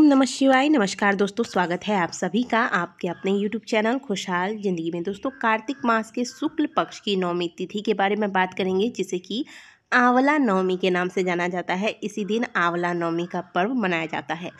नमः शिवाय। नमस्कार दोस्तों, स्वागत है आप सभी का आपके अपने YouTube चैनल खुशहाल ज़िंदगी में। दोस्तों, कार्तिक मास के शुक्ल पक्ष की नवमी तिथि के बारे में बात करेंगे, जिसे कि आंवला नवमी के नाम से जाना जाता है। इसी दिन आंवला नवमी का पर्व मनाया जाता है।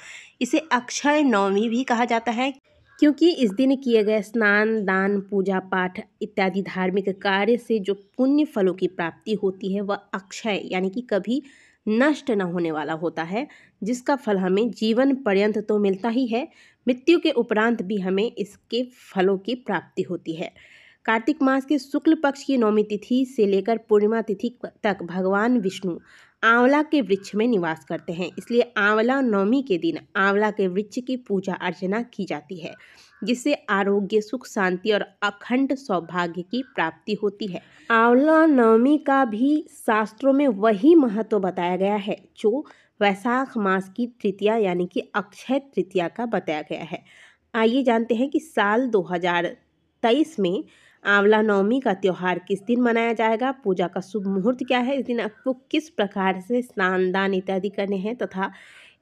इसे अक्षय नवमी भी कहा जाता है, क्योंकि इस दिन किए गए स्नान, दान, पूजा पाठ इत्यादि धार्मिक कार्य से जो पुण्य फलों की प्राप्ति होती है वह अक्षय यानी कि कभी नष्ट न होने वाला होता है, जिसका फल हमें जीवन पर्यंत तो मिलता ही है, मृत्यु के उपरांत भी हमें इसके फलों की प्राप्ति होती है। कार्तिक मास के शुक्ल पक्ष की नवमी तिथि से लेकर पूर्णिमा तिथि तक भगवान विष्णु आंवला के वृक्ष में निवास करते हैं। इसलिए आंवला नवमी के दिन आंवला के वृक्ष की पूजा अर्चना की जाती है, जिससे आरोग्य, सुख, शांति और अखंड सौभाग्य की प्राप्ति होती है। आंवला नवमी का भी शास्त्रों में वही महत्व बताया गया है जो वैशाख मास की तृतीया यानी कि अक्षय तृतीया का बताया गया है। आइए जानते हैं कि साल 2023 में आंवला नवमी का त्यौहार किस दिन मनाया जाएगा, पूजा का शुभ मुहूर्त क्या है, इस दिन आपको किस प्रकार से स्नान, दान इत्यादि करने हैं, तथा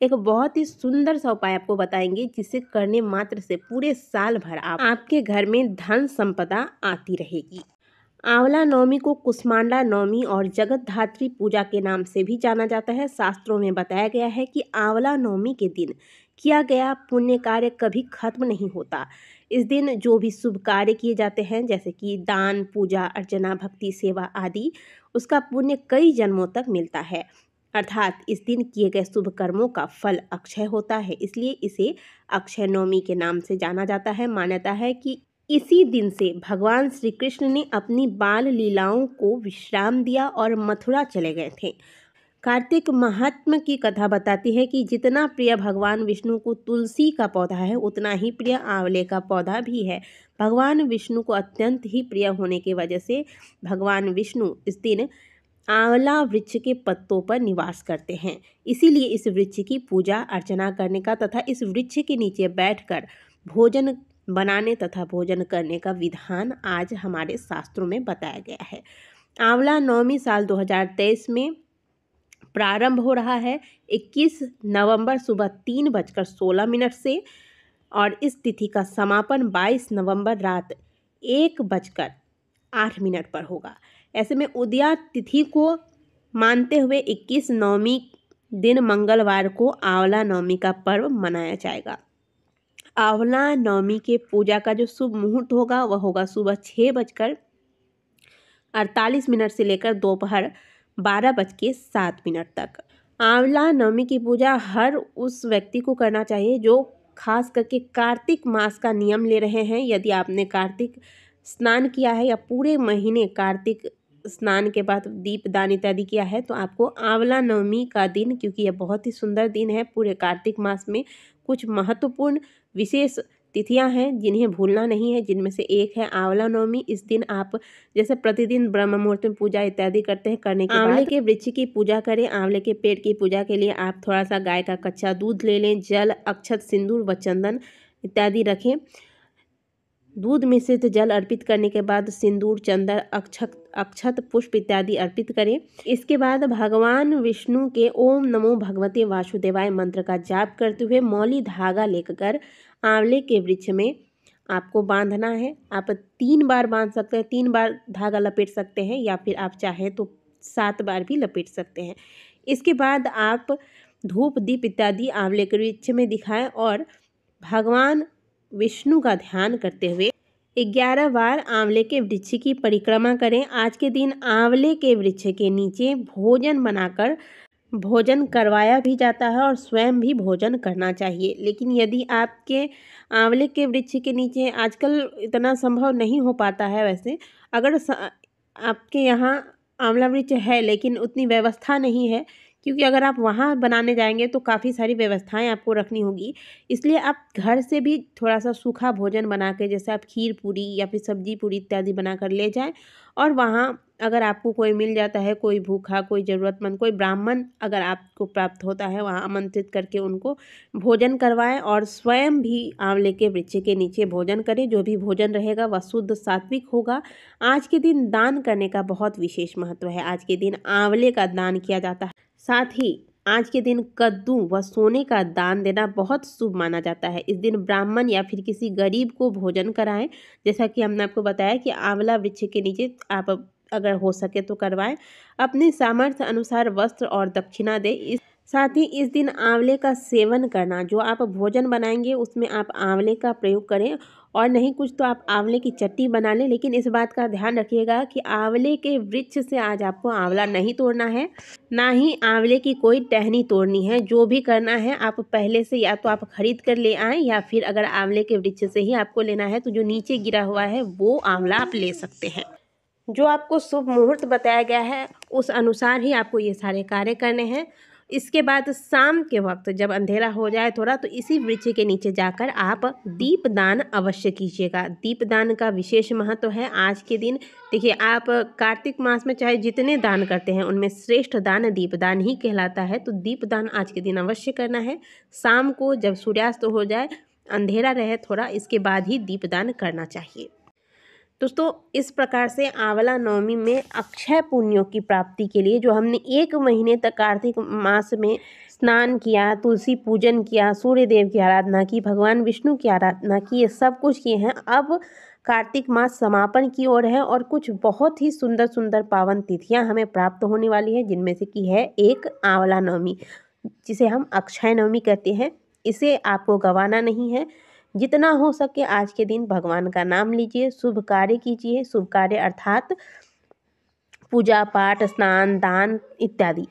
एक बहुत ही सुंदर सा उपाय आपको बताएंगे, जिसे करने मात्र से पूरे साल भर आपके घर में धन संपदा आती रहेगी। आंवला नवमी को कुष्मांडा नवमी और जगत धात्री पूजा के नाम से भी जाना जाता है। शास्त्रों में बताया गया है कि आंवला नवमी के दिन किया गया पुण्य कार्य कभी खत्म नहीं होता। इस दिन जो भी शुभ कार्य किए जाते हैं, जैसे कि दान, पूजा अर्चना, भक्ति, सेवा आदि, उसका पुण्य कई जन्मों तक मिलता है। अर्थात इस दिन किए गए शुभ कर्मों का फल अक्षय होता है, इसलिए इसे अक्षय नवमी के नाम से जाना जाता है। मान्यता है कि इसी दिन से भगवान श्री कृष्ण ने अपनी बाल लीलाओं को विश्राम दिया और मथुरा चले गए थे। कार्तिक महात्म की कथा बताती है कि जितना प्रिय भगवान विष्णु को तुलसी का पौधा है, उतना ही प्रिय आंवले का पौधा भी है। भगवान विष्णु को अत्यंत ही प्रिय होने की वजह से भगवान विष्णु इस दिन आंवला वृक्ष के पत्तों पर निवास करते हैं। इसीलिए इस वृक्ष की पूजा अर्चना करने का तथा इस वृक्ष के नीचे बैठकर भोजन बनाने तथा भोजन करने का विधान आज हमारे शास्त्रों में बताया गया है। आंवला नवमी साल 2023 में प्रारंभ हो रहा है 21 नवंबर सुबह 3:16 से, और इस तिथि का समापन 22 नवंबर रात 1:08 पर होगा। ऐसे में उदया तिथि को मानते हुए 21 नवमी दिन मंगलवार को आंवला नवमी का पर्व मनाया जाएगा। आंवला नवमी के पूजा का जो शुभ मुहूर्त होगा वह होगा सुबह 6:48 से लेकर दोपहर 12:07 तक। आंवला नवमी की पूजा हर उस व्यक्ति को करना चाहिए जो खास करके कार्तिक मास का नियम ले रहे हैं। यदि आपने कार्तिक स्नान किया है या पूरे महीने कार्तिक स्नान के बाद दीपदान इत्यादि किया है, तो आपको आंवला नवमी का दिन, क्योंकि यह बहुत ही सुंदर दिन है, पूरे कार्तिक मास में कुछ महत्वपूर्ण विशेष तिथियां हैं जिन्हें भूलना नहीं है, जिनमें से एक है आंवला नवमी। इस दिन आप जैसे प्रतिदिन ब्रह्म मुहूर्त में पूजा इत्यादि करते हैं, करने के बाद आंवले के वृक्ष की पूजा करें। आंवले के पेड़ की पूजा के लिए आप थोड़ा सा गाय का कच्चा दूध ले लें, जल, अक्षत, सिंदूर व चंदन इत्यादि रखें। दूध मिश्रित जल अर्पित करने के बाद सिंदूर, चंदन, अक्षत, पुष्प इत्यादि अर्पित करें। इसके बाद भगवान विष्णु के ओम नमो भगवते वासुदेवाय मंत्र का जाप करते हुए मौली धागा लेकर आंवले के वृक्ष में आपको बांधना है। आप 3 बार बांध सकते हैं, 3 बार धागा लपेट सकते हैं, या फिर आप चाहें तो 7 बार भी लपेट सकते हैं। इसके बाद आप धूप, दीप इत्यादि आंवले के वृक्ष में दिखाएं और भगवान विष्णु का ध्यान करते हुए 11 बार आंवले के वृक्ष की परिक्रमा करें। आज के दिन आंवले के वृक्ष के नीचे भोजन बनाकर भोजन करवाया भी जाता है और स्वयं भी भोजन करना चाहिए। लेकिन यदि आपके आंवले के वृक्ष के नीचे आजकल इतना संभव नहीं हो पाता है, वैसे अगर आपके यहाँ आंवला वृक्ष है लेकिन उतनी व्यवस्था नहीं है, क्योंकि अगर आप वहाँ बनाने जाएंगे तो काफ़ी सारी व्यवस्थाएं आपको रखनी होगी, इसलिए आप घर से भी थोड़ा सा सूखा भोजन बना के, जैसे आप खीर पूरी या फिर सब्जी पूरी इत्यादि बनाकर ले जाएं, और वहाँ अगर आपको कोई मिल जाता है, कोई भूखा, कोई ज़रूरतमंद, कोई ब्राह्मण अगर आपको प्राप्त होता है, वहाँ आमंत्रित करके उनको भोजन करवाएं और स्वयं भी आंवले के वृक्ष के नीचे भोजन करें। जो भी भोजन रहेगा वह शुद्ध सात्विक होगा। आज के दिन दान करने का बहुत विशेष महत्व है। आज के दिन आंवले का दान किया जाता है। साथ ही आज के दिन कद्दू व सोने का दान देना बहुत शुभ माना जाता है। इस दिन ब्राह्मण या फिर किसी गरीब को भोजन कराएं। जैसा कि हमने आपको बताया कि आंवला वृक्ष के नीचे आप अगर हो सके तो करवाएं। अपने सामर्थ्य अनुसार वस्त्र और दक्षिणा दें। साथ ही इस दिन आंवले का सेवन करना, जो आप भोजन बनाएंगे उसमें आप आंवले का प्रयोग करें, और नहीं कुछ तो आप आंवले की चटनी बना लें। लेकिन इस बात का ध्यान रखिएगा कि आंवले के वृक्ष से आज आपको आंवला नहीं तोड़ना है, ना ही आंवले की कोई टहनी तोड़नी है। जो भी करना है आप पहले से या तो आप खरीद कर ले आएँ, या फिर अगर आंवले के वृक्ष से ही आपको लेना है तो जो नीचे गिरा हुआ है वो आंवला आप ले सकते हैं। जो आपको शुभ मुहूर्त बताया गया है उस अनुसार ही आपको ये सारे कार्य करने हैं। इसके बाद शाम के वक्त जब अंधेरा हो जाए थोड़ा, तो इसी वृक्ष के नीचे जाकर आप दीपदान अवश्य कीजिएगा। दीपदान का विशेष महत्व है आज के दिन। देखिए, आप कार्तिक मास में चाहे जितने दान करते हैं उनमें श्रेष्ठ दान दीपदान ही कहलाता है। तो दीपदान आज के दिन अवश्य करना है। शाम को जब सूर्यास्त हो जाए, अंधेरा रहे थोड़ा, इसके बाद ही दीपदान करना चाहिए। दोस्तों, इस प्रकार से आंवला नवमी में अक्षय पुण्यों की प्राप्ति के लिए जो हमने 1 महीने तक कार्तिक मास में स्नान किया, तुलसी पूजन किया, सूर्य देव की आराधना की, भगवान विष्णु की आराधना की, ये सब कुछ किए हैं। अब कार्तिक मास समापन की ओर है और कुछ बहुत ही सुंदर सुंदर पावन तिथियां हमें प्राप्त होने वाली है, जिनमें से की है एक आंवला नवमी, जिसे हम अक्षय नवमी कहते हैं। इसे आपको गंवाना नहीं है। जितना हो सके आज के दिन भगवान का नाम लीजिए, शुभ कार्य कीजिए। शुभ कार्य अर्थात पूजा पाठ, स्नान, दान इत्यादि,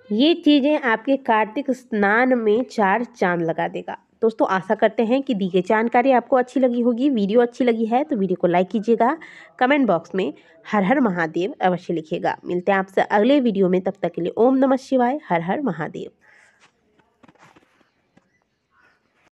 ये चीज़ें आपके कार्तिक स्नान में 4 चांद लगा देगा। दोस्तों, आशा करते हैं कि दी गई जानकारी आपको अच्छी लगी होगी। वीडियो अच्छी लगी है तो वीडियो को लाइक कीजिएगा। कमेंट बॉक्स में हर हर महादेव अवश्य लिखिएगा। मिलते हैं आपसे अगले वीडियो में, तब तक के लिए ओम नमः शिवाय, हर हर महादेव।